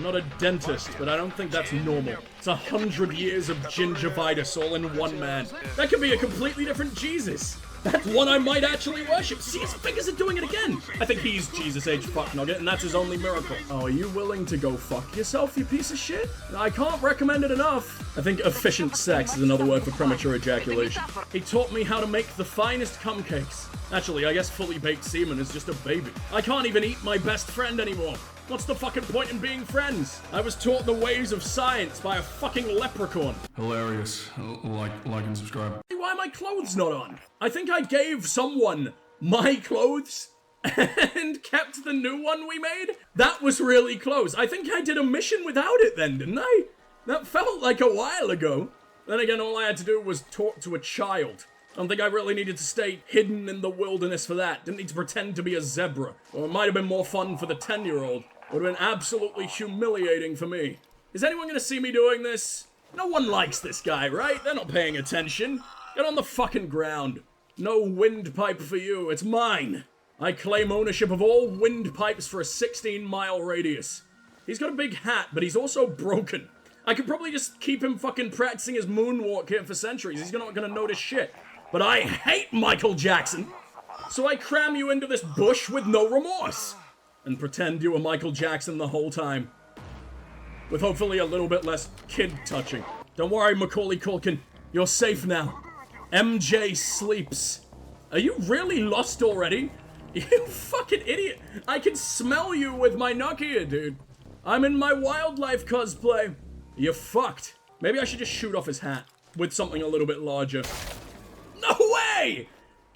I'm not a dentist, but I don't think that's normal. It's 100 years of gingivitis all in one man. That could be a completely different Jesus. That's one I might actually worship. See, his fingers are doing it again. I think he's Jesus H. Fucknugget, and that's his only miracle. Oh, are you willing to go fuck yourself, you piece of shit? I can't recommend it enough. I think efficient sex is another word for premature ejaculation. He taught me how to make the finest cum cakes. Actually, I guess fully baked semen is just a baby. I can't even eat my best friend anymore. What's the fucking point in being friends? I was taught the ways of science by a fucking leprechaun. Hilarious. Like and subscribe. Hey, why are my clothes not on? I think I gave someone my clothes and kept the new one we made. That was really close. I think I did a mission without it then, didn't I? That felt like a while ago. Then again, all I had to do was talk to a child. I don't think I really needed to stay hidden in the wilderness for that. Didn't need to pretend to be a zebra. Or it might have been more fun for the 10-year-old. Would have been absolutely humiliating for me. Is anyone gonna see me doing this? No one likes this guy, right? They're not paying attention. Get on the fucking ground. No windpipe for you, it's mine. I claim ownership of all windpipes for a 16-mile radius. He's got a big hat, but he's also broken. I could probably just keep him fucking practicing his moonwalk here for centuries. He's not gonna notice shit. But I hate Michael Jackson. So I cram you into this bush with no remorse. And pretend you were Michael Jackson the whole time. With hopefully a little bit less kid touching. Don't worry, Macaulay Culkin. You're safe now. MJ sleeps. Are you really lost already? You fucking idiot. I can smell you with my Nokia, dude. I'm in my wildlife cosplay. You're fucked. Maybe I should just shoot off his hat with something a little bit larger. No way!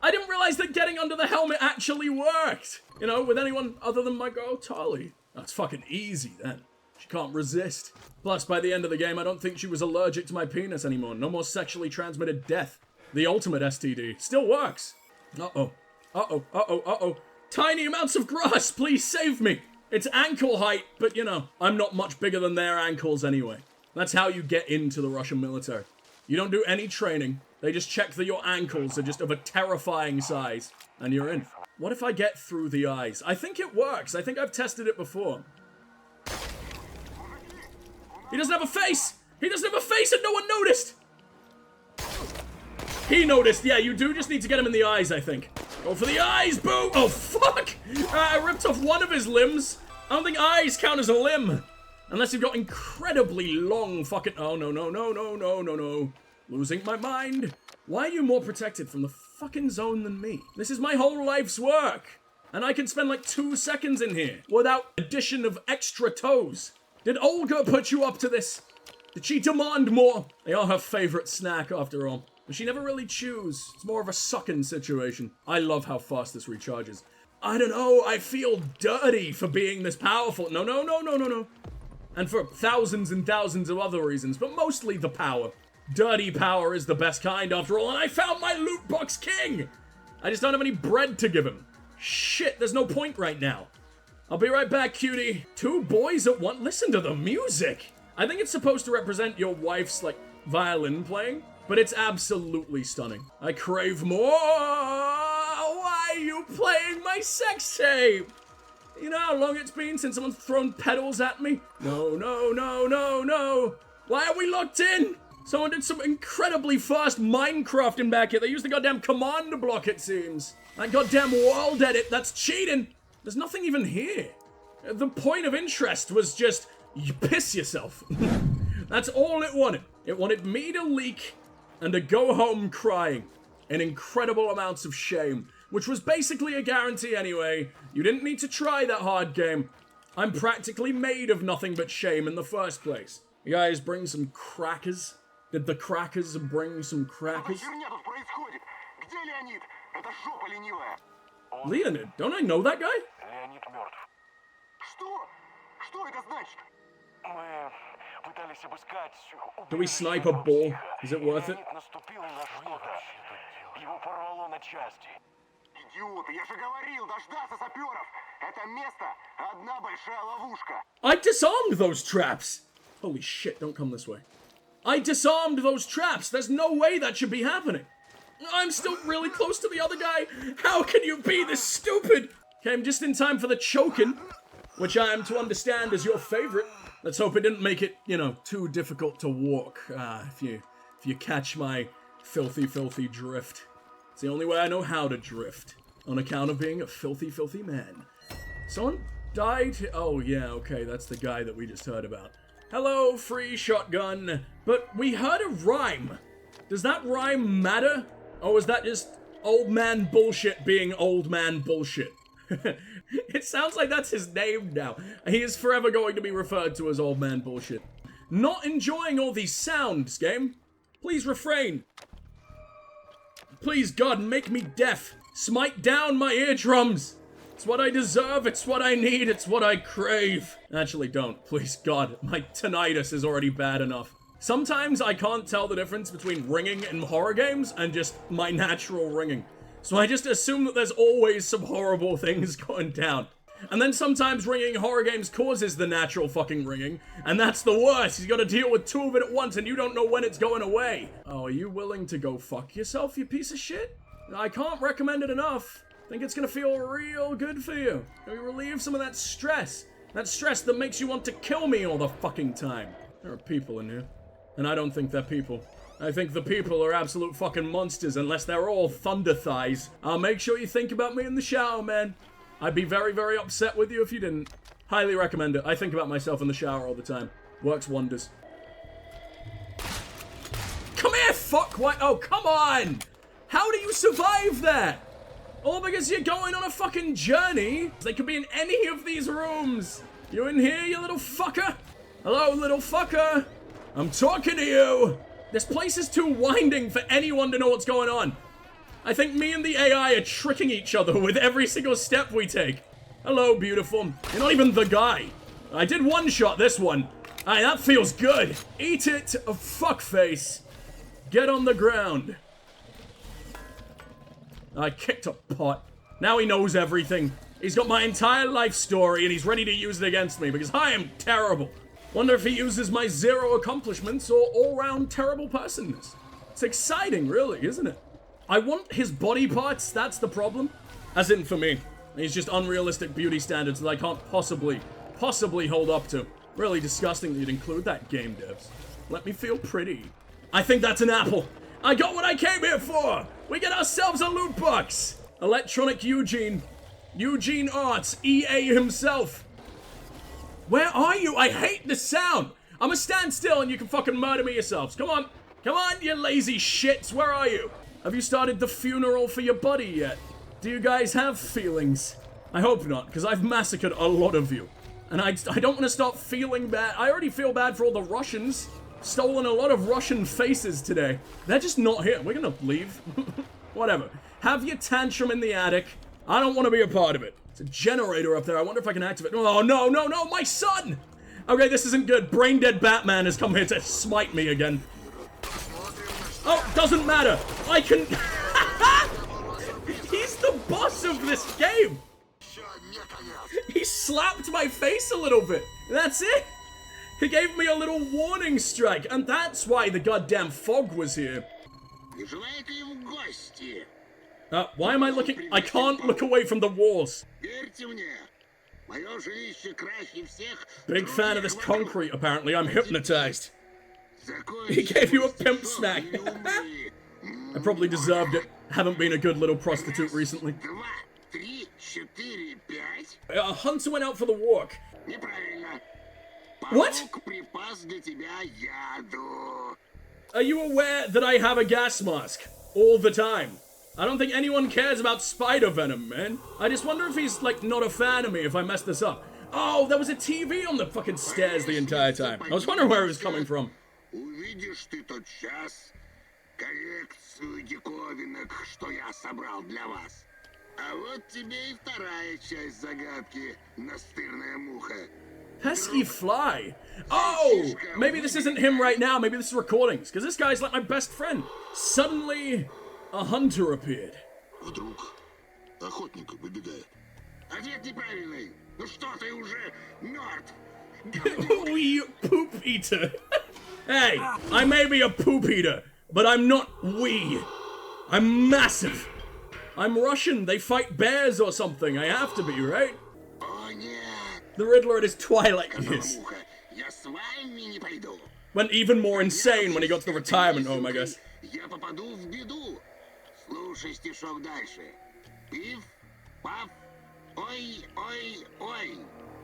I didn't realize that getting under the helmet actually worked. You know, with anyone other than my girl, Tali. That's fucking easy, then. She can't resist. Plus, by the end of the game, I don't think she was allergic to my penis anymore. No more sexually transmitted death. The ultimate STD. Still works. Uh-oh. Uh-oh. Uh-oh. Uh-oh. Tiny amounts of grass, please save me. It's ankle height, but you know, I'm not much bigger than their ankles anyway. That's how you get into the Russian military. You don't do any training. They just check that your ankles are just of a terrifying size, and you're in. What if I get through the eyes? I think it works. I think I've tested it before. He doesn't have a face! He doesn't have a face and no one noticed! He noticed. Yeah, you do just need to get him in the eyes, I think. Go for the eyes, boo! Oh, fuck! I ripped off one of his limbs. I don't think eyes count as a limb. Unless you've got incredibly long fucking... Oh, no, no, no, no, no, no, no. Losing my mind. Why are you more protected from the fucking zone than me? This is my whole life's work. And I can spend like 2 seconds in here without addition of extra toes. Did Olga put you up to this? Did she demand more? They are her favorite snack after all. But she never really chews. It's more of a sucking situation. I love how fast this recharges. I don't know, I feel dirty for being this powerful. No, no, no, no, no, no. And for thousands and thousands of other reasons, but mostly the power. Dirty power is the best kind after all, and I found my loot box king! I just don't have any bread to give him. Shit, there's no point right now. I'll be right back, cutie. 2 boys at once. Listen to the music. I think it's supposed to represent your wife's, like, violin playing, but it's absolutely stunning. I crave more. Why are you playing my sex tape? You know how long it's been since someone's thrown pedals at me? No, no, no, no, no. Why are we locked in? Someone did some incredibly fast Minecrafting back here. They used the goddamn command block, it seems. That goddamn world edit, that's cheating. There's nothing even here. The point of interest was just, you piss yourself. That's all it wanted. It wanted me to leak and to go home crying in incredible amounts of shame, which was basically a guarantee anyway. You didn't need to try that hard game. I'm practically made of nothing but shame in the first place. You guys bring some crackers? Did the crackers bring some crackers? Leonid, don't I know that guy? Do we snipe a ball? Is it worth it? I disarmed those traps! Holy shit, don't come this way. I disarmed those traps! There's no way that should be happening! I'm still really close to the other guy! How can you be this stupid? Came just in time for the choking. which I am to understand is your favorite. Let's hope it didn't make it, you know, too difficult to walk, if you catch my filthy, filthy drift. It's the only way I know how to drift, on account of being a filthy, filthy man. Someone died? Oh, yeah, okay, that's the guy that we just heard about. Hello, free shotgun. But we heard a rhyme. Does that rhyme matter? Or is that just old man bullshit being old man bullshit? It sounds like that's his name now. He is forever going to be referred to as old man bullshit. Not enjoying all these sounds, game. Please refrain. Please, God, make me deaf. Smite down my eardrums. It's what I deserve, it's what I need, it's what I crave. Actually, don't. Please, God, my tinnitus is already bad enough. Sometimes I can't tell the difference between ringing in horror games and just my natural ringing. So I just assume that there's always some horrible things going down. And then sometimes ringing in horror games causes the natural fucking ringing, and that's the worst. You gotta deal with two of it at once and you don't know when it's going away. Oh, are you willing to go fuck yourself, you piece of shit? I can't recommend it enough. I think it's gonna feel real good for you. Maybe relieve some of that stress. That stress that makes you want to kill me all the fucking time. There are people in here, and I don't think they're people. I think the people are absolute fucking monsters unless they're all thunder thighs. Make sure you think about me in the shower, man. I'd be very, very upset with you if you didn't. Highly recommend it. I think about myself in the shower all the time. Works wonders. Come here, fuck! What? Oh, come on! How do you survive that? All because you're going on a fucking journey? They could be in any of these rooms. You in here, you little fucker? Hello, little fucker. I'm talking to you. This place is too winding for anyone to know what's going on. I think me and the AI are tricking each other with every single step we take. Hello, beautiful. You're not even the guy. I did one-shot this one. Aye, that feels good. Eat it, a fuckface. Get on the ground. I kicked a pot. Now he knows everything. He's got my entire life story and he's ready to use it against me because I am terrible. Wonder if he uses my 0 accomplishments or all-round terrible personness. It's exciting, really, isn't it? I want his body parts, that's the problem. As in for me. He's just unrealistic beauty standards that I can't possibly hold up to. Really disgusting that you'd include that, game devs. Let me feel pretty. I think that's an apple. I got what I came here for! We get ourselves a loot box! Electronic Eugene. Eugene Arts, EA himself. Where are you? I hate the sound! I'ma stand still and you can fucking murder me yourselves. Come on! Come on, you lazy shits! Where are you? Have you started the funeral for your buddy yet? Do you guys have feelings? I hope not, because I've massacred a lot of you. And I don't want to stop feeling bad. I already feel bad for all the Russians. Stolen a lot of Russian faces today. They're just not here. We're gonna leave. Whatever. Have your tantrum in the attic. I don't want to be a part of it. It's a generator up there. I wonder if I can activate. Oh, no, no, no, my son! Okay, this isn't good. Brain dead Batman has come here to smite me again. Oh, doesn't matter. I can... He's the boss of this game. He slapped my face a little bit. That's it. He gave me a little warning strike, and that's why the goddamn fog was here. Why am I looking? I can't look away from the walls. Big fan of this concrete, apparently. I'm hypnotized. He gave you a pimp smack. I probably deserved it. Haven't been a good little prostitute recently. Hunter went out for the walk. What? Are you aware that I have a gas mask all the time? I don't think anyone cares about spider venom, man. I just wonder if he's, like, not a fan of me if I mess this up. Oh, there was a TV on the fucking stairs the entire time. I was wondering where it was coming from. Pesky fly. Oh, maybe this isn't him right now. Maybe this is recordings, because this guy's like my best friend. Suddenly, a hunter appeared. We poop eater. Hey, I may be a poop eater, but I'm not we. I'm massive. I'm Russian. They fight bears or something. I have to be, right? The Riddler at his twilight years. Went even more insane when he got to the retirement home, I guess.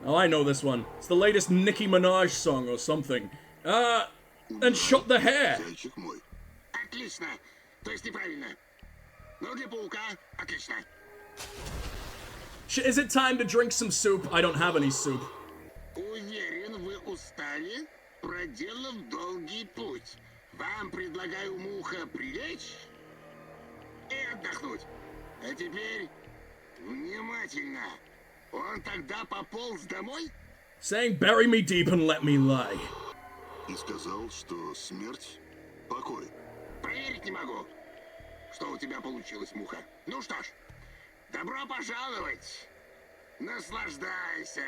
Oh, I know this one. It's the latest Nicki Minaj song or something. And shot the hair. Is it time to drink some soup? I don't have any soup. Проделав долгий путь. Вам предлагаю, муха, прилечь и отдохнуть. А теперь внимательно. Он тогда пополз домой? Saying bury me deep and let me lie. И сказал, что смерть — покой. Проверить не могу, что у тебя получилось, муха. Ну что ж, добро пожаловать. Наслаждайся.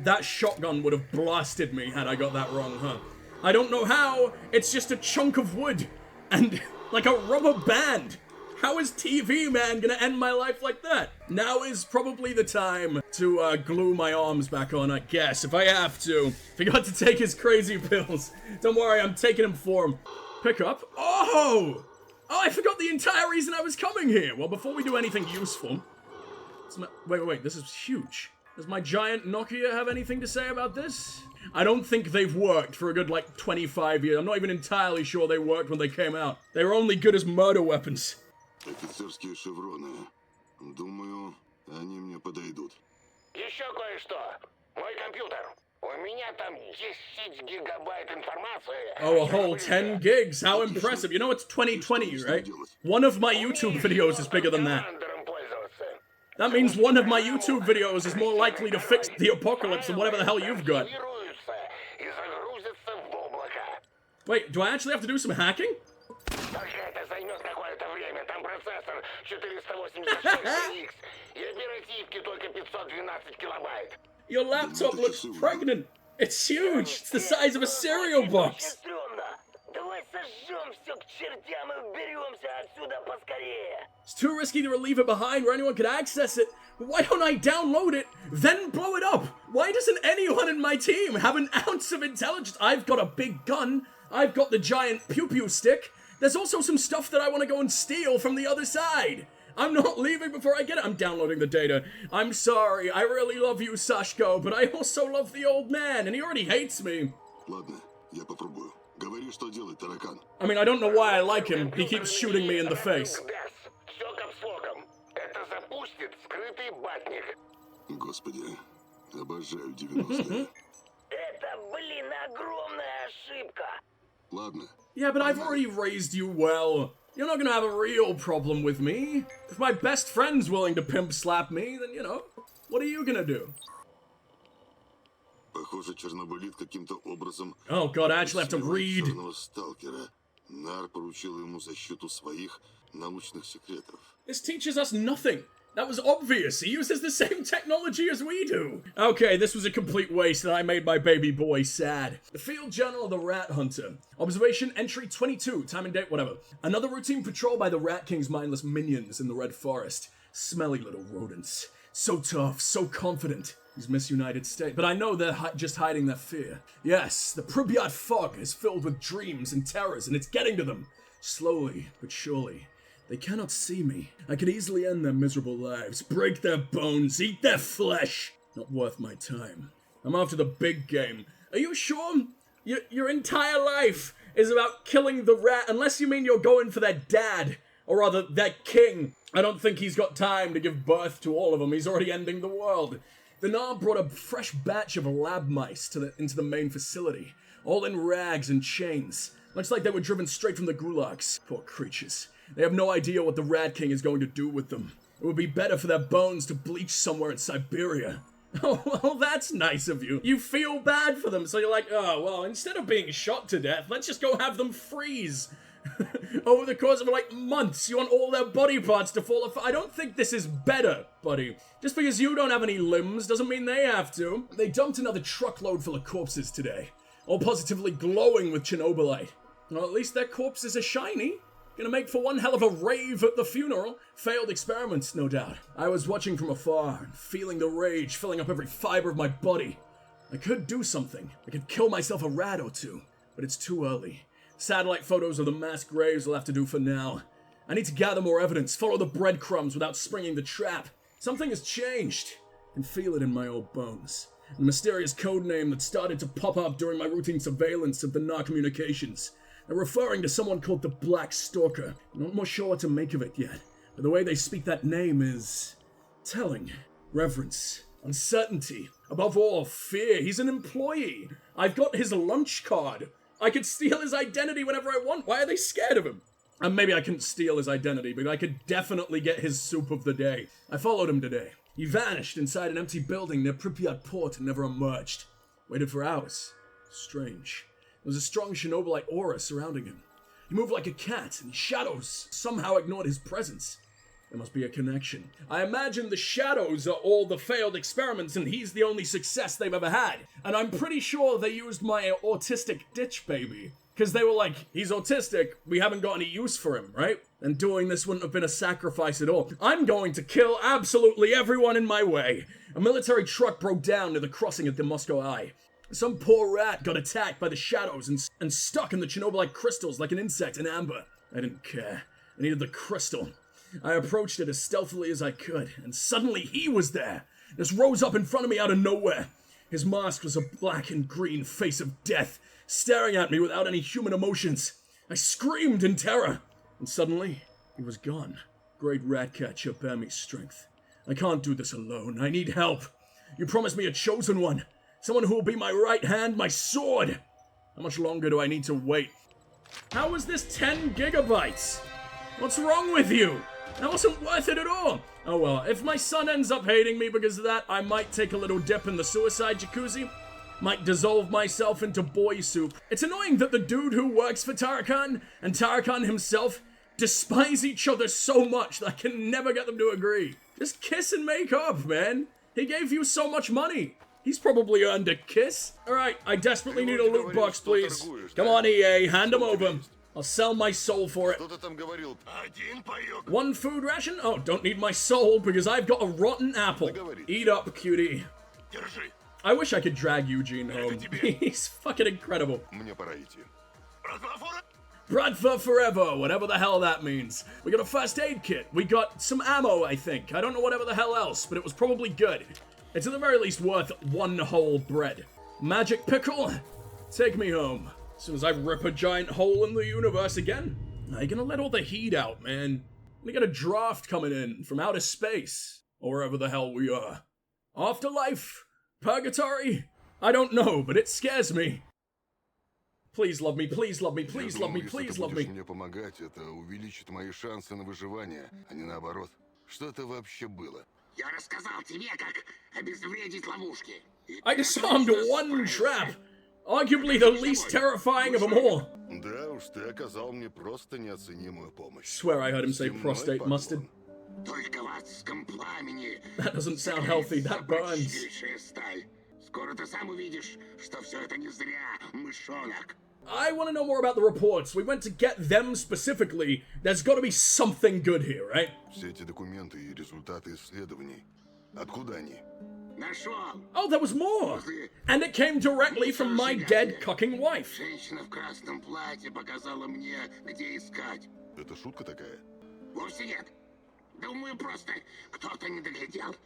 That shotgun would have blasted me had I got that wrong, huh? I don't know how. It's just a chunk of wood. And like a rubber band. How is TV Man gonna end my life like that? Now is probably the time to glue my arms back on, I guess, if I have to. Forgot to take his crazy pills. Don't worry, I'm taking him for him. Pick up. Oh! Oh, I forgot the entire reason I was coming here. Well, before we do anything useful... Wait, this is huge. Does my giant Nokia have anything to say about this? I don't think they've worked for a good, 25 years. I'm not even entirely sure they worked when they came out. They were only good as murder weapons. Офицерские шевроны. Думаю, они мне подойдут. Еще кое-что. Мой компьютер. У меня там 10 гигабайт информации. Oh, a whole 10 gigs. How impressive. You know it's 2020, right? One of my YouTube videos is bigger than that. That means one of my YouTube videos is more likely to fix the apocalypse than whatever the hell you've got. Wait, do I actually have to do some hacking? Your laptop looks pregnant. It's huge. It's the size of a cereal box. It's too risky to leave it behind where anyone could access it. Why don't I download it, then blow it up? Why doesn't anyone in my team have an ounce of intelligence? I've got a big gun. I've got the giant pew-pew stick. There's also some stuff that I want to go and steal from the other side. I'm not leaving before I get it. I'm downloading the data. I'm sorry. I really love you, Sashko, but I also love the old man, and he already hates me. Ладно, я попробую. Говори, что делать, таракан. I mean, I don't know why I like him. He keeps shooting me in the face. Господи, обожаю 90-е. Это, блин, огромная ошибка. Ладно. Yeah, but I've already raised you well. You're not gonna have a real problem with me. If my best friend's willing to pimp slap me, then, what are you gonna do? Похоже, Чернобылит каким-то образом... Oh god, I actually have to read. Сталкера. Нар поручил ему защиту своих научных секретов. This teaches us nothing. That was obvious. He uses the same technology as we do. Okay, this was a complete waste and I made my baby boy sad. The Field Journal of the Rat Hunter. Observation entry 22. Time and date, whatever. Another routine patrol by the Rat King's mindless minions in the Red Forest. Smelly little rodents. So tough, so confident. These misunited states. But I know they're just hiding their fear. Yes, the Pripyat fog is filled with dreams and terrors and it's getting to them. Slowly, but surely. They cannot see me. I could easily end their miserable lives, break their bones, eat their flesh. Not worth my time. I'm after the big game. Are you sure? Your entire life is about killing the rat, unless you mean you're going for their dad. Or rather, their king. I don't think he's got time to give birth to all of them. He's already ending the world. The Nar brought a fresh batch of lab mice into the main facility. All in rags and chains. Much like they were driven straight from the gulags. Poor creatures. They have no idea what the Rat King is going to do with them. It would be better for their bones to bleach somewhere in Siberia. Oh, well, that's nice of you. You feel bad for them, so you're like, oh, well, instead of being shot to death, let's just go have them freeze. Over the course of, months, you want all their body parts to fall apart. I don't think this is better, buddy. Just because you don't have any limbs doesn't mean they have to. They dumped another truckload full of corpses today. All positively glowing with Chernobylite. Well, at least their corpses are shiny. Gonna make for one hell of a rave at the funeral. Failed experiments, no doubt. I was watching from afar and feeling the rage filling up every fiber of my body. I could do something. I could kill myself a rat or two, but it's too early. Satellite photos of the mass graves will have to do for now. I need to gather more evidence, follow the breadcrumbs without springing the trap. Something has changed. I can feel it in my old bones. The mysterious code name that started to pop up during my routine surveillance of the NAR communications. They're referring to someone called the Black Stalker. I'm not more sure what to make of it yet, but the way they speak that name is telling. Reverence, uncertainty, above all, fear. He's an employee. I've got his lunch card. I could steal his identity whenever I want. Why are they scared of him? And maybe I couldn't steal his identity, but I could definitely get his soup of the day. I followed him today. He vanished inside an empty building near Pripyat port and never emerged. Waited for hours. Strange. There was a strong Chernobylite aura surrounding him. He moved like a cat, and shadows somehow ignored his presence. There must be a connection. I imagine the shadows are all the failed experiments, and he's the only success they've ever had. And I'm pretty sure they used my autistic ditch baby. Because they were like, he's autistic, we haven't got any use for him, right? And doing this wouldn't have been a sacrifice at all. I'm going to kill absolutely everyone in my way. A military truck broke down near the crossing at the Moscow Eye. Some poor rat got attacked by the shadows and stuck in the Chernobylite crystals like an insect in amber. I didn't care. I needed the crystal. I approached it as stealthily as I could, and suddenly he was there. Just rose up in front of me out of nowhere. His mask was a black and green face of death, staring at me without any human emotions. I screamed in terror, and suddenly he was gone. Great Ratcatcher, bear me strength. I can't do this alone. I need help. You promised me a chosen one. Someone who will be my right hand, my sword. How much longer do I need to wait? How is this 10 gigabytes? What's wrong with you? That wasn't worth it at all. Oh well, if my son ends up hating me because of that, I might take a little dip in the suicide jacuzzi. Might dissolve myself into boy soup. It's annoying that the dude who works for Tarakan and Tarakan himself despise each other so much that I can never get them to agree. Just kiss and make up, man. He gave you so much money. He's probably earned a kiss. Alright, I desperately need a loot box, please. Come on, EA, hand him over. I'll sell my soul for it. One food ration? Oh, don't need my soul because I've got a rotten apple. Eat up, cutie. I wish I could drag Eugene home. He's fucking incredible. Bradford forever, whatever the hell that means. We got a first aid kit. We got some ammo, I think. I don't know whatever the hell else, but it was probably good. It's at the very least worth one whole bread. Magic pickle? Take me home. As soon as I rip a giant hole in the universe again. Now you're gonna let all the heat out, man. We got a draft coming in from outer space. Or wherever the hell we are. Afterlife? Purgatory? I don't know, but it scares me. Please love me, please love me, please love me, please love me. Мне помогать, это увеличит мои шансы на выживание, а не наоборот. Что это вообще было? Я рассказал тебе, как обезвредить ловушки. I disarmed one trap, arguably the least terrifying of them all. Да уж, ты оказал мне просто неоценимую помощь. Swear I heard him say prostate mustard. Только в адском пламени. That doesn't sound healthy, that burns. Скоро ты сам увидишь, что все это не зря, мышонок. I want to know more about the reports. We went to get them specifically. There's got to be something good here, right? Все эти документы и результаты исследований. Откуда они? Нашел. Oh, there was more! And it came directly from my dead cocking wife. Женщина в красном платье показала мне, где искать. Это шутка такая? Вовсе нет. Думаю, просто кто-то не доглядел.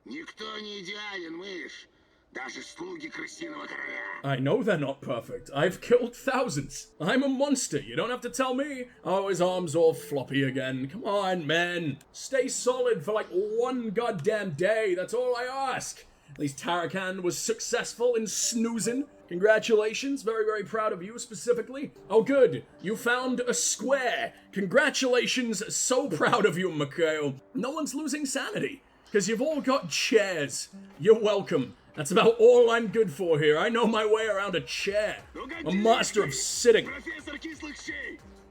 Никто не идеален, мышь. Даже слуги крысиного короля. I know they're not perfect. I've killed thousands. I'm a monster. You don't have to tell me. Oh, his arm's all floppy again. Come on, men. Stay solid for like one goddamn day. That's all I ask. At least Tarakan was successful in snoozing. Congratulations. Very, very proud of you specifically. Oh, good. You found a square. Congratulations. So proud of you, Mikhail. No one's losing sanity because you've all got chairs. You're welcome. That's about all I'm good for here. I know my way around a chair. A master of sitting.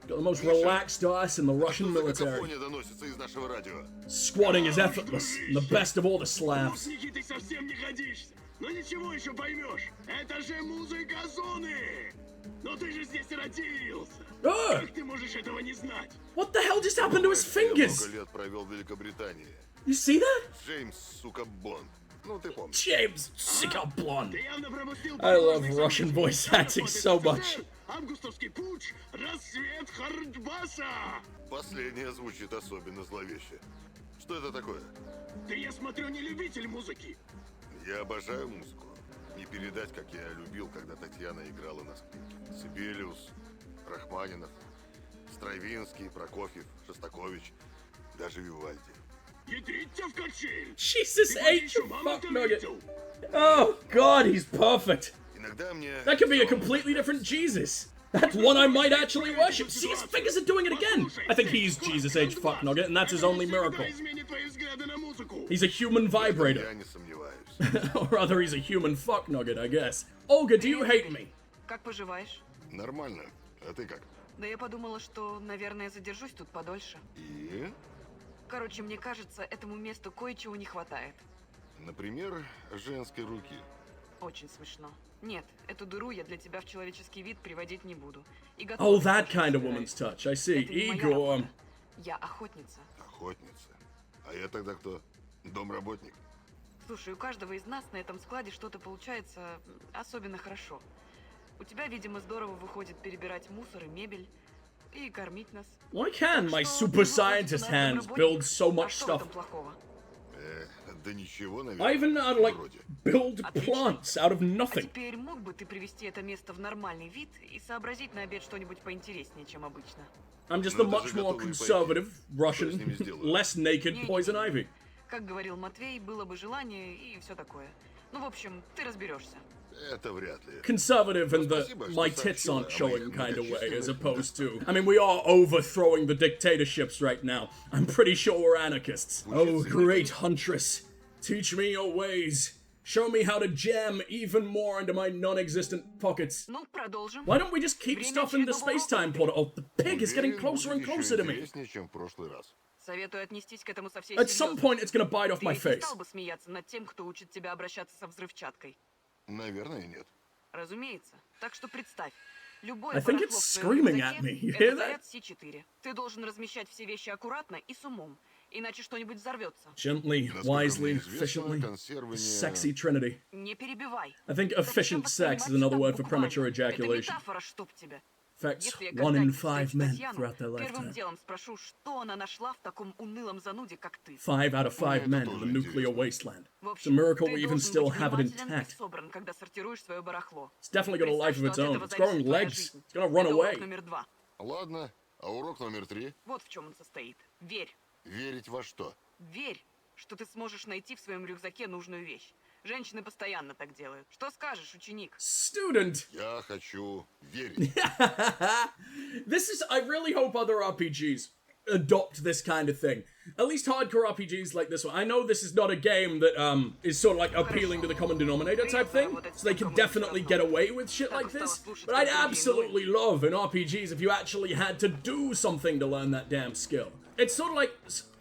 Got the most relaxed ass in the Russian military. Squatting is effortless, and the best of all the Slavs. Но ты же здесь родился. Ugh. Как ты можешь этого не знать? What the hell just happened to his Я fingers? много лет провел в Великобритании. You see that? Джеймс, сука, Бонд. Ну, ты помнишь. James Sicker Blonde. Ты явно пропустил I love подложный Russian событий. voice acting so much. Августовский путч, рассвет Хардбаса. Последнее звучит особенно зловеще. Что это такое? Ты, я смотрю, не любитель музыки. Я обожаю музыку. Не передать, как я любил, когда Татьяна играла на скрипке. Сибелиус, Рахманинов, Стравинский, Прокофьев, Шостакович, даже Вивальди. Ядрить тебя в качель. Jesus Ты H, еще you маму fuck ты nugget. видел? Oh god, he's perfect. Иногда мне... That could be a completely different Jesus. That's one I might actually worship. See, his fingers are doing it again. I think he's Jesus H fuck nugget, and that's his only miracle. Это изменит твои взгляды на музыку. He's a human vibrator. Я не сомневаюсь. Or rather, he's a human fuck nugget, I guess. Olga, do you hate me? Как поживаешь? Нормально. А ты как? Да я подумала, что, наверное, задержусь тут подольше. И? Короче, мне кажется, этому месту кое-чего не хватает. Например, женской руки. Очень смешно. Нет, эту дыру я для тебя в человеческий вид приводить не буду. И Oh, готовить that тоже kind of не woman's собираюсь. touch. I see. Это не моя Igor. работа. Я охотница. Охотница. А я тогда кто? Домработник? Слушай, у каждого из нас на этом складе что-то получается особенно хорошо. У тебя, видимо, здорово выходит перебирать мусор и мебель и кормить нас. Why can my Что, super ты выходишь scientist у нас hands домработник? build so А much что в этом stuff? плохого? Да ничего, наверное. I even know how to, like, Вроде. build Отлично. plants out of А nothing. теперь мог бы ты привести это место в нормальный вид и сообразить на обед что-нибудь поинтереснее, чем обычно? I'm just Ну, a это much же more готовые conservative пайки. Что я с ними Russian, сделаю? less naked Не-не-не. poison ivy. Как говорил Матвей, было бы желание и все такое. Ну, в общем, ты разберешься. Это вряд ли. Conservative in the Спасибо, my что tits сообщила aren't о showing моих kind of way, as многочисленных opposed to. I mean, we are overthrowing the dictatorships right now. I'm pretty sure we're anarchists. Oh, great huntress, teach me your ways. Show me how to jam even more into my non-existent pockets. Ну, продолжим. Why don't we just keep Время stuff in the очередного space-time урока. portal? Oh, the pig is getting Уверен, closer and будет closer еще to me. интереснее, чем в прошлый раз. Советую отнестись к этому со всей At some серьезностью. point, it's gonna bite off Ты my ведь не face. стал бы смеяться над тем, кто учит тебя обращаться со взрывчаткой? Наверное, нет. Разумеется. Так что представь. Любое I think барахло it's в твоем screaming рюкзаке at me. You — это hear that? заряд С4. Ты должен размещать все вещи аккуратно и с умом, иначе что-нибудь взорвется. Gently, Насколько wisely, мне известно, efficiently. консервирование... Sexy trinity. Не перебивай. I think Зачем efficient sex is воспринимать another так word for буквально? premature Это ejaculation. метафора, чтоб тебя. Affects Если я 1 in когда-нибудь 5 встречу men Татьяну, throughout their первым lifetime. делом спрошу, что она нашла в таком унылом зануде, как ты. 5 out of 5 это men in тоже the nuclear интересно. wasteland. В It's a общем, miracle ты we even должен still быть have it внимателен и intact. собран, когда сортируешь свое барахло. It's definitely got a life of its Представь, own. что от It's этого growing зависит твоя legs. жизнь. It's gonna run Это урок away. номер 2. Ладно, а урок номер 3? Вот в чем он состоит. Верь. Верить во что? Верь, что ты сможешь найти в своем рюкзаке нужную вещь. Женщины постоянно так делают. Что скажешь, ученик? Student! Я хочу верить. This is. I really hope other RPGs adopt this kind of thing. At least hardcore RPGs like this one. I know this is not a game that is sort of like appealing to the common denominator type thing, so they can definitely get away with shit like this. But I'd absolutely love in RPGs if you actually had to do something to learn that damn skill. It's sort of like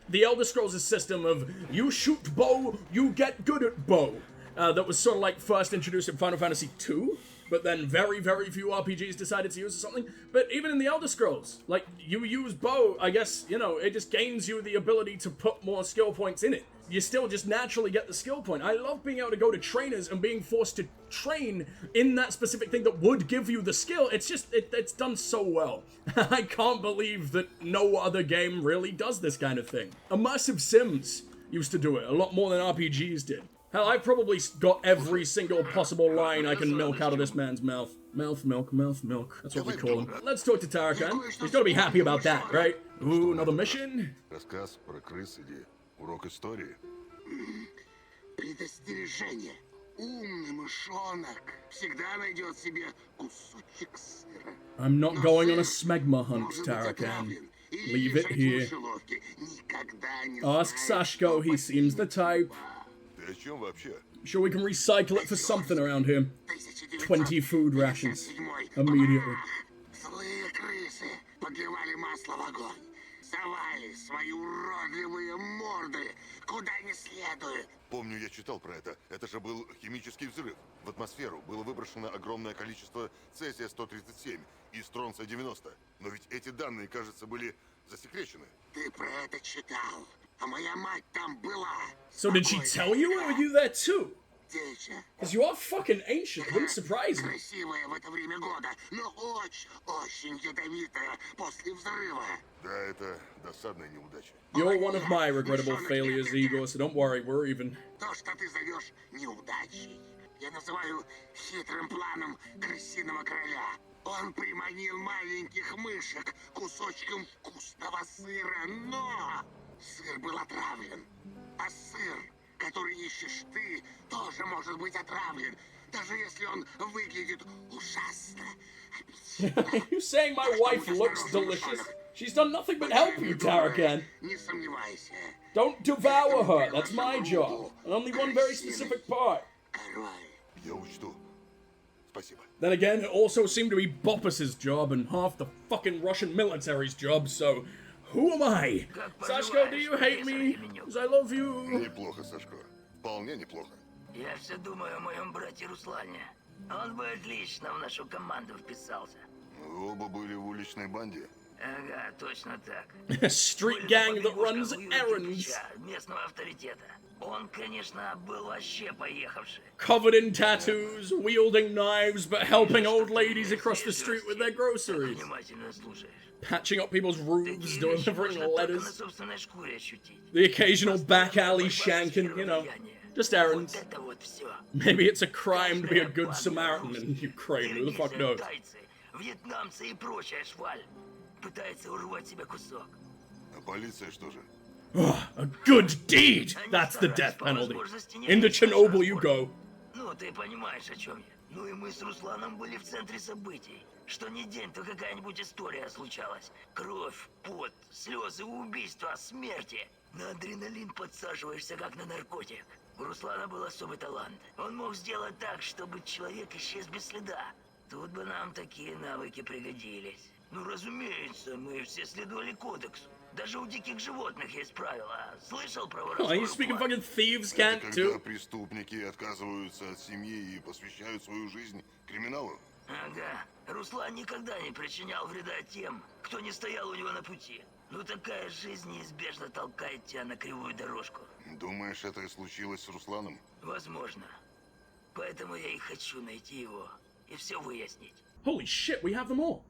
the Elder Scrolls' system of you shoot bow, you get good at bow. That was sort of like first introduced in Final Fantasy II, but then very, very few RPGs decided to use it or something. But even in the Elder Scrolls, like, you use bow, I guess, you know, it just gains you the ability to put more skill points in it. You still just naturally get the skill point. I love being able to go to trainers and being forced to train in that specific thing that would give you the skill. It's just, it's done so well. I can't believe that no other game really does this kind of thing. Immersive Sims used to do it a lot more than RPGs did. Hell, I've probably got every single possible line I can milk out of this man's mouth. Mouth milk, mouth milk. That's what we call him. Let's talk to Tarakan. He's got to be happy about that, right? Ooh, another mission? Рассказ про крыс или урок истории? Предостережение. Умный мышонок всегда найдет себе кусочек сыра. I'm not Но going on a сыр smegma hunt, может быть Tarakan. отравлен или Leave it лежать в here. мышеловке. Никогда не Ask знаешь, Sashko, что he seems the type. Ты о чем вообще? Sure we can recycle it for something around here. 20 food rations. Immediately. Злые крысы подливали масло в огонь. Совали свои уродливые морды куда не следует. Помню, я читал про это. Это же был химический взрыв. В атмосферу было выброшено огромное количество цезия-137 и стронция-90. Но ведь эти данные, кажется, были засекречены. Ты про это читал, а моя мать там была. So did she tell you, or were you there too? Дича. Because you are fucking ancient, wouldn't surprise me. Красивая в это время года, но очень ядовитая после взрыва. Да, это досадная неудача. You're one of my regrettable failures, Igor, so don't worry, we're even. То, что ты зовешь неудачей, я называю хитрым планом крысиного короля. Он приманил маленьких мышек кусочком вкусного сыра, но сыр был отравлен. А сыр, который ищешь ты, тоже может быть отравлен, даже если он выглядит ужасно аппетитно. You saying my wife looks delicious? She's done nothing but help you, Tarakan. Не сомневайся. Don't devour her, that's my job. And only one very specific part. Король. Я учту. Спасибо. Then again, it also seemed to be Boppus's job and half the fucking Russian military's job, so who am I? Sashko, do you hate me? Because I love you. Неплохо, Сашко. Вполне неплохо. Я все думаю о моем брате Руслане. Он бы отлично в нашу команду вписался. Вы оба были в уличной банде. Ага, точно так. A street gang that runs Были errands. местного авторитета. Он, конечно, был вообще поехавший. Covered in tattoos, wielding knives, but helping old ladies across the street with their groceries. Внимательно слушаешь. Patching up people's roofs, Такие вещи delivering можно только на letters. собственной шкуре ощутить. The occasional back alley shanking, you know. Just errands. Вот это вот все. Maybe it's a crime to be a good Samaritan in Ukraine, who the fuck knows? Тайцы, вьетнамцы и прочая шваль пытается урвать себе кусок. А полиция что же? A good deed! That's the death penalty. Into Chernobyl you go. Ну, ты понимаешь, о чем я. Ну и мы с Русланом были в центре событий. Что ни день, то какая-нибудь история случалась. Кровь, пот, слезы, убийства, смерти. На адреналин подсаживаешься, как на наркотик. У Руслана был особый талант. Он мог сделать так, чтобы человек исчез без следа. Тут бы нам такие навыки пригодились. Ну, разумеется, мы все следовали кодексу. Даже у диких животных есть правила. Слышал про Oh, воровскую you speaking кровь? fucking thieves Это can't когда too? преступники отказываются от семьи и посвящают свою жизнь криминалу. Ага. Руслан никогда не причинял вреда тем, кто не стоял у него на пути. Ну такая жизнь неизбежно толкает тебя на кривую дорожку. Думаешь, это и случилось с Русланом? Возможно. Поэтому я и хочу найти его и все выяснить. Holy shit, we have them all.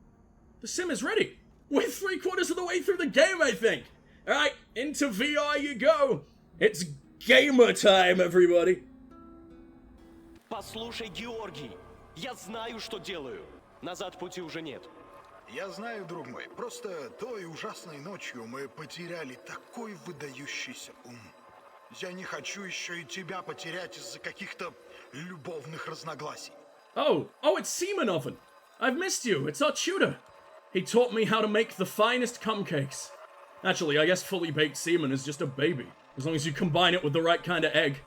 The sim is ready. We're 3/4 of the way through the game, I think. Alright, into VR you go. It's gamer time, everybody. Послушай, Георгий, я знаю, что делаю. Назад пути уже нет. Я знаю, друг мой, просто той ужасной ночью мы потеряли такой выдающийся ум. Я не хочу еще и тебя потерять из-за каких-то любовных разногласий. Oh, it's Semonov. I've missed you. It's our tutor. He taught me how to make the finest cum cakes. Actually, I guess fully baked semen is just a baby, as long as you combine it with the right kind of egg.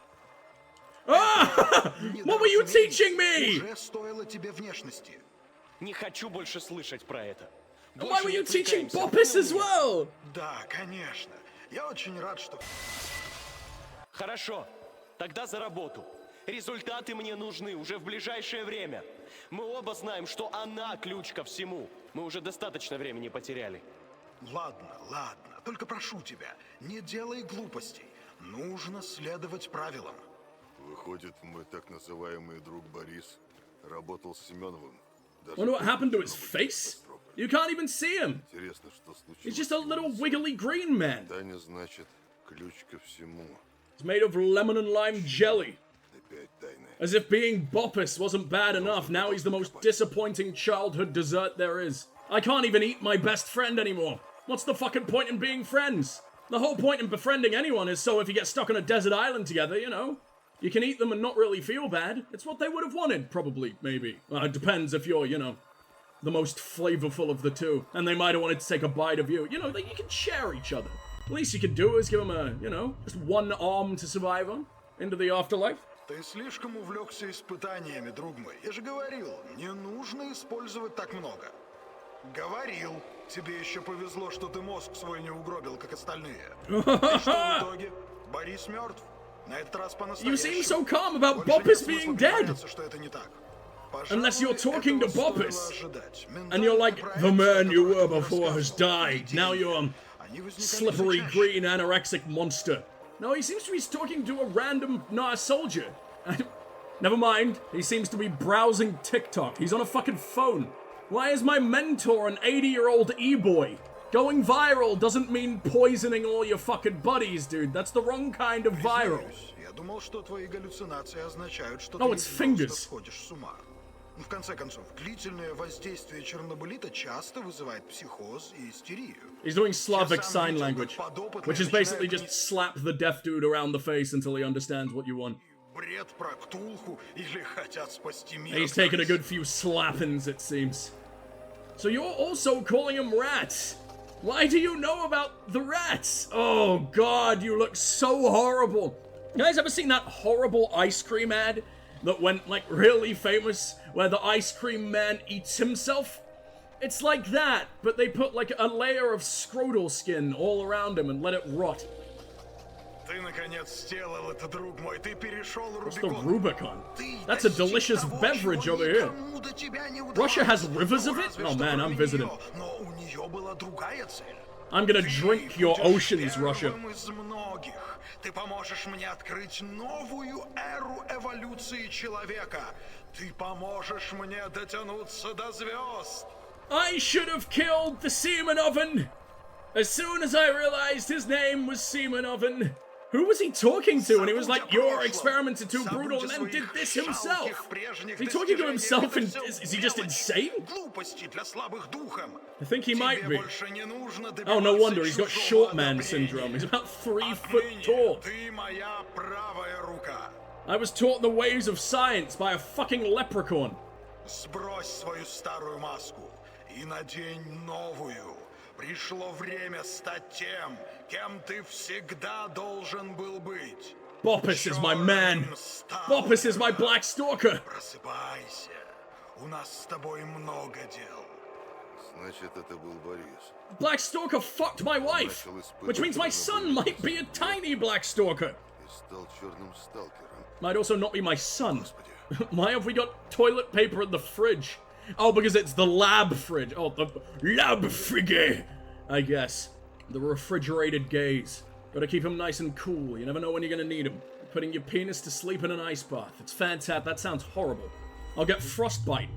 Ah! What were you teaching me? Уже стоило тебе внешности. Не хочу больше слышать про это. Why Больше were не you teaching отвлекаемся. Boppus as well? Да, конечно. Я очень рад, что... Хорошо, тогда за работу. Результаты мне нужны уже в ближайшее время. Мы оба знаем, что она ключ ко всему. Мы уже достаточно времени потеряли. Ладно, ладно. Только прошу тебя, не делай глупостей. Нужно следовать правилам. Выходит, мой так называемый друг Борис работал с Семеновым. Даже Wonder what happened to his Чернобыльской face? катастрофы. You can't even see him. Интересно, что случилось. He's just a little wiggly green man. Таня, значит, ключ ко всему. It's made of lemon and lime jelly. Опять тайны. As if being Boppus wasn't bad enough, now he's the most disappointing childhood dessert there is. I can't even eat my best friend anymore. What's the fucking point in being friends? The whole point in befriending anyone is so if you get stuck on a desert island together, you know, you can eat them and not really feel bad. It's what they would have wanted, probably, maybe. Well, it depends if you're, you know, the most flavorful of the two. And they might have wanted to take a bite of you. You know, you can share each other. The least you can do is give them a, you know, just one arm to survive on into the afterlife. Ты слишком увлекся испытаниями, друг мой. Я же говорил, не нужно использовать так много. Говорил. Тебе еще повезло, что ты мозг свой не угробил, как остальные. И что в итоге? Борис мертв. На этот раз You seem so по-настоящему. calm about Больше Boppus нет being смысла dead. притворяться, что это не так. Unless you're talking to Этого стоило Boppus. ожидать. And you're like, the man you were before has рассказывал. died. Now you're a Они возникали slippery все чаще. green anorexic monster. No, he seems to be talking to a random soldier. Never mind. He seems to be browsing TikTok. He's on a fucking phone. Why is my mentor an 80-year-old e-boy? Going viral doesn't mean poisoning all your fucking buddies, dude. That's the wrong kind of viral. Признаюсь, я думал, что твои галлюцинации означают, что No, ты it's просто fingers. сходишь с ума. В конце концов, длительное воздействие чернобылита часто вызывает психоз и истерию. He's doing Slavic sign language, which is basically just slap the deaf dude around the face until he understands what you want. Бред про Ктулху или хотят спасти мир. He's taken a good few slappings, it seems. So you're also calling them rats. Why do you know about the rats? Oh god, you look so horrible. You guys ever seen that horrible ice cream ad that went like really famous where the ice cream man eats himself? It's like that, but they put like a layer of scrotal skin all around him and let it rot. Ты наконец сделал это, друг мой. Ты перешел What's the Rubicon. Rubicon? That's a delicious beverage over here. Russia has rivers of it? Oh man, I'm visiting. Но у нее была другая цель. I'm gonna drink your oceans, Russia. Первым из многих. Ты поможешь мне открыть новую эру эволюции человека. Ты поможешь мне дотянуться до звезд. I should have killed the Semonoven as soon as I realized his name was Semonoven. Who was he talking to? And he was like, your experiments are too brutal, and then did this himself. Is he talking to himself? And is he just insane? I think he might be. Oh, no wonder. He's got short man syndrome. He's about 3 foot tall. I was taught the ways of science by a fucking leprechaun. Сбрось свою старую маску и надень новую. Пришло время стать тем, кем ты всегда должен был быть. Boppus is my man. Boppus is my Black Stalker. Просыпайся. У нас с тобой много дел. Значит, это был Борис. Black Stalker fucked my wife, which means my son might be a tiny Black Stalker. И стал черным сталкером. Might also not be my son. Why have we got toilet paper in the fridge? Oh, because it's the lab fridge. Oh, the lab fridge, I guess. The refrigerated gays. Gotta keep them nice and cool. You never know when you're gonna need them. Putting your penis to sleep in an ice bath. It's fantastic. That sounds horrible. I'll get frostbite.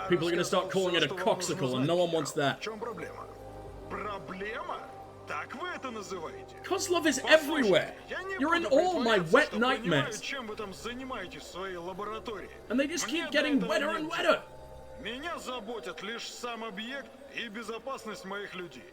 People are gonna start calling it a coxicle, and no one wants that. В чем проблема? Проблема? Так вы это называете? Kozlov is everywhere. You're in all my wet nightmares. Чем вы там занимаетесь в своей лаборатории? And they just keep getting wetter and wetter. Меня заботят лишь сам объект и безопасность моих людей.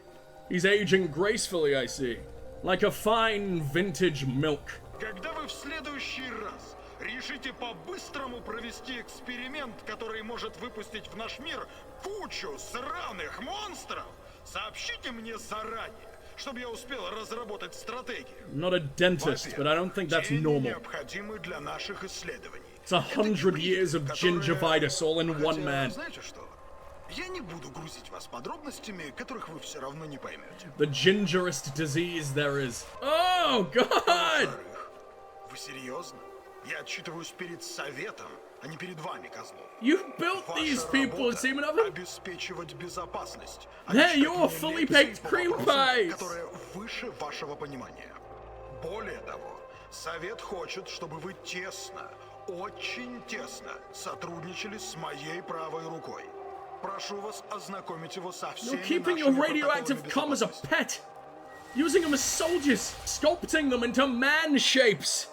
He's aging gracefully, I see. Like a fine vintage milk. Когда вы в следующий раз решите по-быстрому провести эксперимент, который может выпустить в наш мир кучу сраных монстров, сообщите мне заранее, чтобы я успел разработать стратегию. I'm not a dentist, but I don't think that's normal. Необходимы для наших исследований. It's 100 years of gingivitis all in one man. Знаете что? Я не буду грузить вас подробностями, которых вы все равно не поймете. The gingerest disease there is. Oh, God! Во-вторых, вы серьезно? Я отчитываюсь перед Советом, а не перед вами, Козлов. You built Ваша these people, работа Semonov? обеспечивать безопасность. They're не your считать fully лекций baked по cream вопросам, pies. которые выше вашего понимания. Более того, Совет хочет, чтобы вы тесно, очень тесно сотрудничали с моей правой рукой. Прошу вас ознакомить его со всеми You're keeping your нашими radioactive протоколами cum as a безопасности. pet. Using them as soldiers. Sculpting them into man shapes.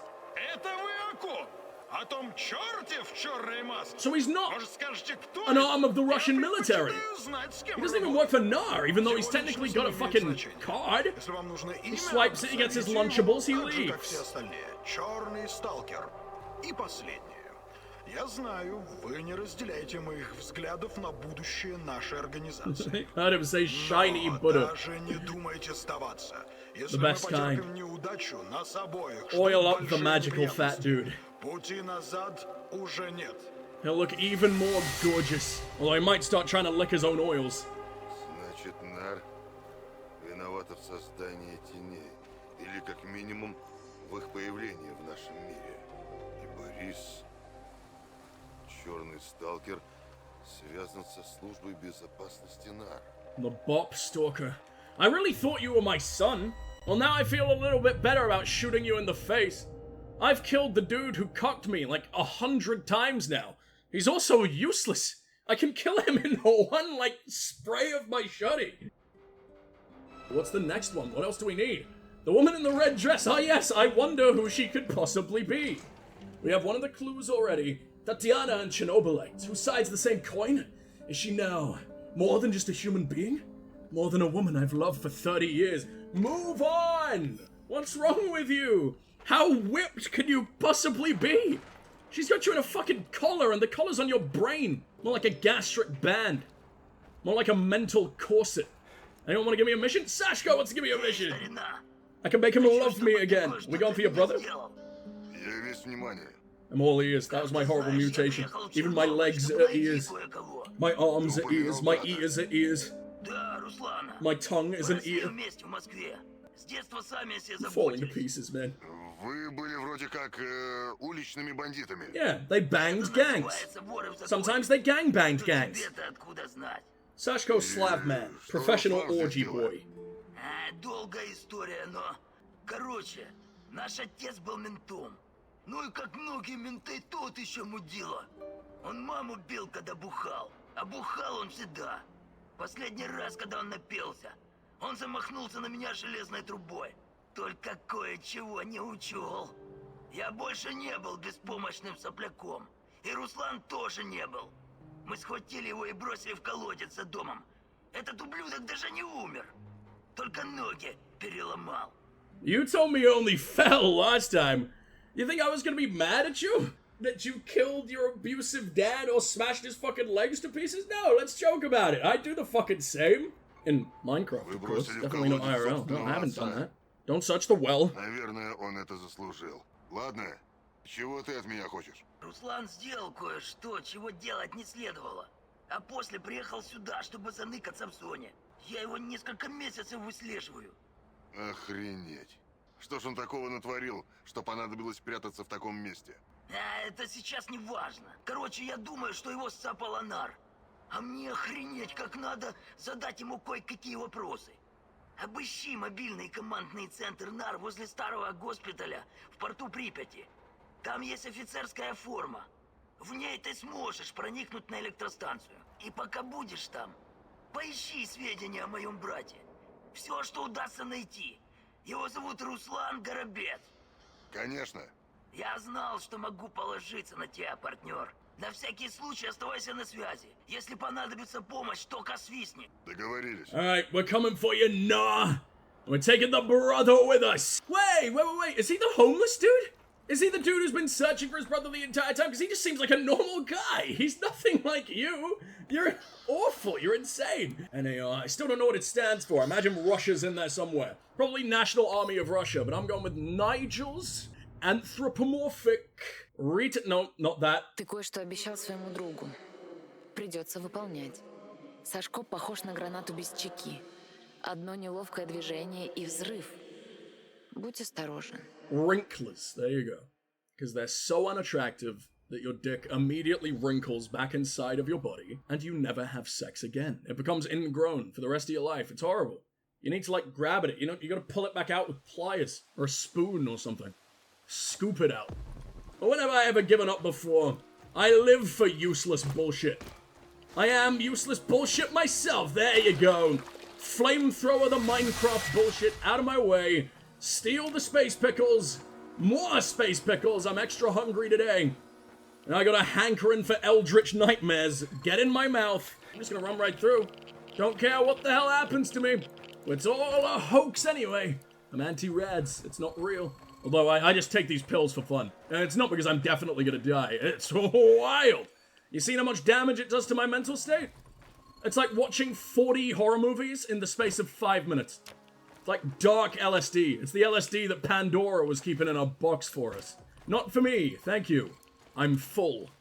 Это вы о ком? О том черте в черной маске? So he's not Может, скажете, кто an это? arm of the Russian Я military. предпочитаю знать, с кем He doesn't even работаю. work for NAR, even though he's technically got a Сегодня fucking имеет значение. card. Если вам нужно имя, swipes it, he gets his назовите Lunchables, he его так же, как leaves. все остальные. Черный сталкер. И последнее. Я знаю, вы не разделяете моих взглядов на будущее нашей организации. Heard him say shiny Но Buddha. даже не думайте сдаваться. Если The мы best kind. потерпим неудачу, нас обоих Oil ждут up the большие magical fat неприятности. dude. Пути назад уже нет. He'll look even more gorgeous. Although he might start trying to lick his own oils. Значит, Нар виновата в создании теней. Или, как минимум, в их появлении в нашем мире. И Борис, черный сталкер, связан со службой безопасности НАР. The Black Stalker. I really thought you were my son. Well, now I feel a little bit better about shooting you in the face. I've killed the dude who cocked me like 100 times now. He's also useless. I can kill him in one, like, spray of my shotty. What's the next one? What else do we need? The woman in the red dress. Ah, yes, I wonder who she could possibly be. We have one of the clues already. Tatiana and Chernobylite. Two sides of the same coin? Is she now more than just a human being? More than a woman I've loved for 30 years. Move on! What's wrong with you? How whipped can you possibly be? She's got you in a fucking collar, and the collar's on your brain. More like a gastric band. More like a mental corset. Anyone want to give me a mission? Sashko wants to give me a mission. I can make him love me again. We going for your brother? Я весь внимание. I'm all ears. That was my horrible mutation. Even my legs are ears. My arms are ears. My ears are ears. My tongue is an ear. I'm falling to pieces, man. Вы были вроде как уличными бандитами. Yeah, they banged gangs. Sometimes they gang-banged gangs. Sashko Slavman, professional orgy boy. Долгая история, но... Короче, наш отец был ментом. Ну и как многие менты, тот еще мудила. Он маму бил, когда бухал. А бухал он всегда. Последний раз, когда он напился, он замахнулся на меня железной трубой. Только кое-чего не учел. Я больше не был беспомощным сопляком. И Руслан тоже не был. Мы схватили его и бросили в колодец за домом. Этот ублюдок даже не умер. Только ноги переломал. You told me you only fell last time. You think I was gonna be mad at you? That you killed your abusive dad or smashed his fucking legs to pieces? No, let's joke about it. I'd do the fucking same. In Minecraft, of course. Definitely not IRL. No, I haven't done that. Don't search the well. Наверное, он это заслужил. Ладно, чего ты от меня хочешь? Руслан сделал кое-что, чего делать не следовало. А после приехал сюда, чтобы заныкаться в зоне. Я его несколько месяцев выслеживаю. Охренеть. Что ж он такого натворил, что понадобилось прятаться в таком месте? А это сейчас не важно. Короче, я думаю, что его сцапал НАР. А мне охренеть, как надо задать ему кое-какие вопросы. Обыщи мобильный командный центр НАР возле старого госпиталя в порту Припяти. Там есть офицерская форма. В ней ты сможешь проникнуть на электростанцию. И пока будешь там, поищи сведения о моем брате. Все, что удастся найти. Его зовут Руслан Горобец. Конечно. Я знал, что могу положиться на тебя, партнер. На всякий случай оставайся на связи. Если понадобится помощь, только свистни. Договорились. Alright, we're coming for you, nah. We're taking the brother with us. Wait. Is he the homeless dude? Is he the dude who's been searching for his brother the entire time? Because he just seems like a normal guy. He's nothing like you. You're awful. You're insane. NAR. I still don't know what it stands for. I imagine Russia's in there somewhere. Probably National Army of Russia, but I'm going with Nigel's anthropomorphic... No, not that. Ты кое-что обещал своему другу. Придется выполнять. Сашко похож на гранату без чеки. Одно неловкое движение и взрыв. Будь осторожен. Wrinklers. There you go. Because they're so unattractive that your dick immediately wrinkles back inside of your body and you never have sex again. It becomes ingrown for the rest of your life. It's horrible. You need to, like, grab at it. You know, you gotta pull it back out with pliers or a spoon or something. Scoop it out. But when have I ever given up before? I live for useless bullshit. I am useless bullshit myself. There you go. Flamethrower the Minecraft bullshit out of my way. Steal the space pickles. More space pickles. I'm extra hungry today. And I got a hankering for eldritch nightmares. Get in my mouth. I'm just gonna run right through. Don't care what the hell happens to me. It's all a hoax anyway. I'm anti-rads. It's not real. Although I just take these pills for fun. And it's not because I'm definitely gonna die. It's wild. You seen how much damage it does to my mental state? It's like watching 40 horror movies in the space of 5 minutes. It's like dark LSD. It's the LSD that Pandora was keeping in a box for us. Not for me, thank you. I'm full.